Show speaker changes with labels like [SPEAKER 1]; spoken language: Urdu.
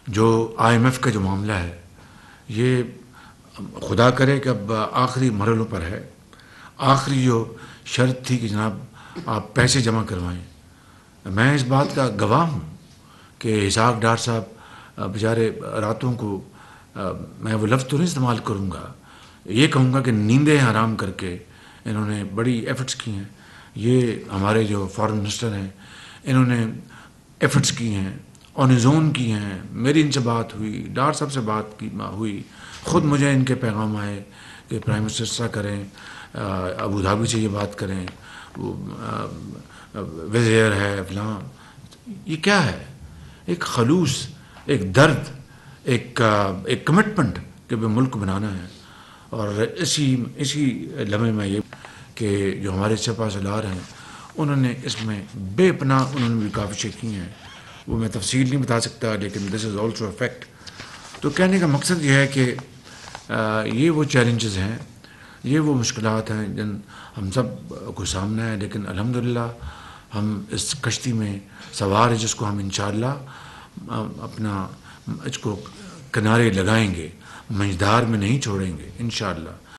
[SPEAKER 1] جو IMF کا جو معاملہ ہے یہ خدا کرے کہ اب آخری مرحلوں پر ہے. آخری جو شرط تھی کہ جناب آپ پیسے جمع کروائیں، میں اس بات کا گواہ ہوں کہ اسحاق ڈار صاحب بیچارے راتوں کو، میں وہ لفظ تو نہیں استعمال کروں گا، یہ کہوں گا کہ نیندیں حرام کر کے انہوں نے بڑی ایفرٹس کی ہیں. یہ ہمارے جو فارن منسٹر ہیں انہوں نے ایفرٹس کی ہیں، آن ہز اون کی ہیں. میری ان سے بات ہوئی، ڈار صاحب سے بات کی ہوئی، خود مجھے ان کے پیغام آئے کہ پرائم منسٹر سا کریں، ابو دھابی سے یہ بات کریں، وہ وزیر ہے فلاں. یہ کیا ہے؟ ایک خلوص، ایک درد، ایک کمٹمنٹ کہ ملک بنانا ہے. اور اسی لمحے میں یہ کہ جو ہمارے سپاہ سالار ہیں انہوں نے اس میں بے پناہ انہوں نے بھی کاوشیں کی ہیں. وہ میں تفصیل نہیں بتا سکتا لیکن دس از آلسو اے فیکٹ. تو کہنے کا مقصد یہ ہے کہ یہ وہ چیلنجز ہیں، یہ وہ مشکلات ہیں جن ہم سب کو سامنا ہے، لیکن الحمدللہ ہم اس کشتی میں سوار ہیں جس کو ہم انشاءاللہ اپنا اس کو کنارے لگائیں گے، منجدار میں نہیں چھوڑیں گے انشاءاللہ.